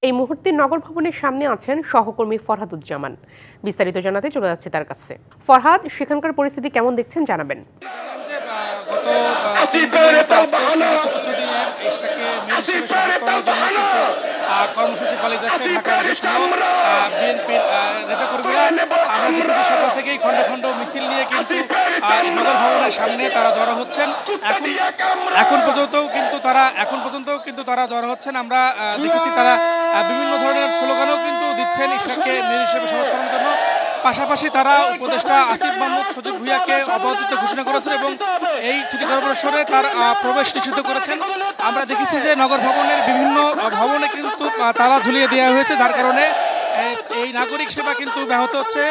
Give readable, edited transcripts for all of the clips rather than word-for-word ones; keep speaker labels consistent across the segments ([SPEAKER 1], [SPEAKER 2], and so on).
[SPEAKER 1] এই মুহূর্তে নগর ভবনের সামনে আছেন সহকর্মী ফরহাদুজ্জামান। বিস্তারিত জানাতে চলে যাচ্ছে তার কাছে। ফরহাদ, সেখানকার পরিস্থিতি কেমন দেখছেন জানাবেন।
[SPEAKER 2] কর্মসূচি পালিয়ে যাচ্ছে ঢাকা বিএনপির নেতাকর্মীরা। আমরা দেখেছি সকাল থেকেই খন্ড খন্ড মিছিল নিয়ে কিন্তু নগর ভবনের সামনে তারা জড়ো হচ্ছেন। এখন পর্যন্ত কিন্তু তারা জড়ো হচ্ছেন। আমরা দেখেছি তারা বিভিন্ন ধরনের স্লোগানও কিন্তু দিচ্ছেন ইশরাককে মেয়র হিসেবে সমর্থনের জন্য। পাশাপাশি তারা উপদেষ্টা আসিফ মাহমুদ সজীব ভুঁইয়াকে অপরাজিত ঘোষণা করেছেন এবং এই সিটি কর্পোরেশনে তার প্রবেশ নিষিদ্ধ করেছেন। আমরা দেখেছি যে নগর ভবনের বিভিন্ন ভবনে কিন্তু তালা ঝুলিয়ে দেওয়া হয়েছে, যার কারণে এই নাগরিক সেবা কিন্তু ব্যাহত হচ্ছে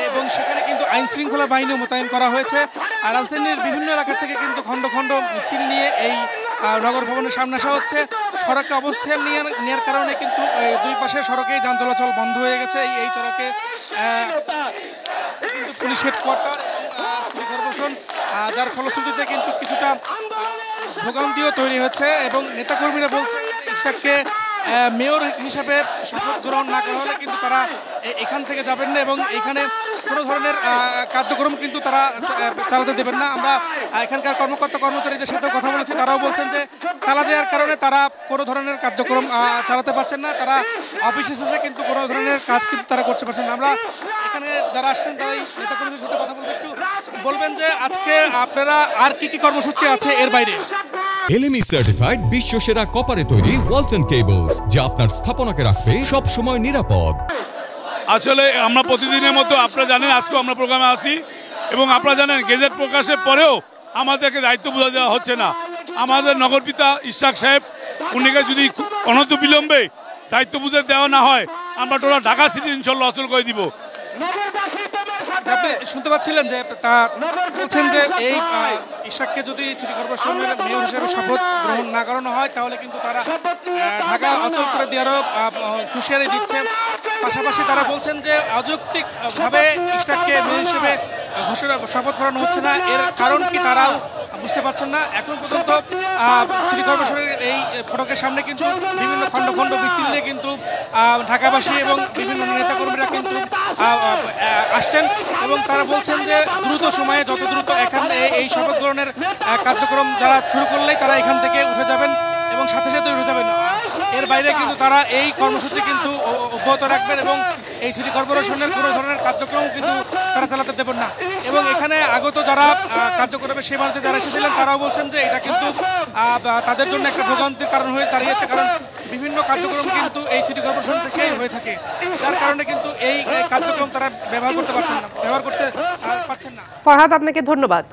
[SPEAKER 2] এবং সেখানে কিন্তু আইন শৃঙ্খলা বাহিনী মোতায়েন করা হয়েছে। রাজধানীর বিভিন্ন এলাকা থেকে কিন্তু খন্ড খন্ড মিছিল নিয়ে এই নগর ভবনের সামনে আসা হচ্ছে। সড়কে অবস্থান নেওয়ার কারণে কিন্তু দুই পাশের সড়কে যান চলাচল বন্ধ হয়ে গেছে। এই সড়কে পুলিশ হেডকোয়ার্টার সিটি কর্পোরেশন, যার ফলশ্রুতিতে কিন্তু কিছুটা ভোগান্তিও তৈরি হচ্ছে এবং নেতাকর্মীরা বলছে ইশরাককে মেয়র হিসাবে শপথ গ্রহণ না করা হলে কিন্তু তারা এখান থেকে যাবেন না এবং এখানে কোনো ধরনের কার্যক্রম কিন্তু তারা চালাতে দেবেন না। আমরা এখানকার কর্মকর্তা কর্মচারীদের সাথে কথা বলেছি, তারাও বলছেন যে তালা দেওয়ার কারণে তারা কোনো ধরনের কার্যক্রম চালাতে পারছেন না। তারা অফিস এসেছে কিন্তু কোনো ধরনের কাজ কিন্তু তারা করতে পারছেন না। আমরা এখানে যারা আসছেন তারাই নেতাকর্মীদের সাথে কথা বলবো। একটু বলবেন যে আজকে আপনারা আর কি কি কর্মসূচি আছে এর বাইরে?
[SPEAKER 3] এলএমই সার্টিফাইড বিশ্ব সেরা কপারে তৈরি ওয়ালটন কেবলস, যা আপনার স্থাপনাকে রাখবে সব সময় নিরাপদ।
[SPEAKER 4] আসলে আমরা প্রতিদিনের মতো আপনারা জানেন আজকেও আমরা প্রোগ্রামে আছি এবং আপনারা জানেন গেজেট প্রকাশের পরেও আমাদেরকে দায়িত্ব বোঝা দেওয়া হচ্ছে না। আমাদের নগরপিতা ইশরাক সাহেব উনিকে যদি অনন্ত বিলম্বে দায়িত্ব বুঝে দেওয়া না হয় আমরা টোটাল ঢাকা সিটি ইনশাল্লাহ অচল করে দিব।
[SPEAKER 2] আপনি শুনতে পাচ্ছিলেন যে তা বলছেন যে এই ইশরাককে যদি সিটি কর্পোরেশনের মেয়র হিসেবে শপথ গ্রহণ না করানো হয় তাহলে কিন্তু তারা ঢাকা অচল করে দেওয়ারও হুঁশিয়ারি দিচ্ছে। পাশাপাশি তারা বলছেন যে অযৌক্তিকভাবে ইশরাককে মেয়র হিসেবে শপথ করানো হচ্ছে না, এর কারণ কি তারাও বুঝতে পারছেন না। এখন পর্যন্ত সিটি কর্পোরেশনের এই ফটকের সামনে কিন্তু বিভিন্ন খন্ড খন্ড মিছিল নিয়ে কিন্তু ঢাকাবাসী এবং বিভিন্ন নেতাকর্মীরা কিন্তু আসছেন এবং তারা বলছেন যে দ্রুত সময়ে যত দ্রুত এখানে এই শপথ গ্রহণের কার্যক্রম যারা শুরু করলেই তারা এখান থেকে উঠে যাবেন এবং সাথে সাথে উঠে যাবেন। এর বাইরে কিন্তু তারা এই কর্মসূচি কিন্তু অব্যাহত রাখবেন এবং এই সিটি কর্পোরেশনের কোনো ধরনের কার্যক্রম কিন্তু তারা চালাতে দেবেন না। এবং এখানে আগত যারা কার্যক্রমে সেবাতে যারা এসেছিলেন তারাও বলছেন যে এটা কিন্তু তাদের জন্য একটা ভোগান্তির কারণ হয়ে দাঁড়িয়েছে, কারণ বিভিন্ন কার্যক্রম কিন্তু এই সিটি কর্পোরেশন থেকেই হয়ে থাকে, যার কারণে কিন্তু এই কার্যক্রম তারা ব্যবহার করতে পারছেন না।
[SPEAKER 1] ফরহাদ, আপনাকে ধন্যবাদ।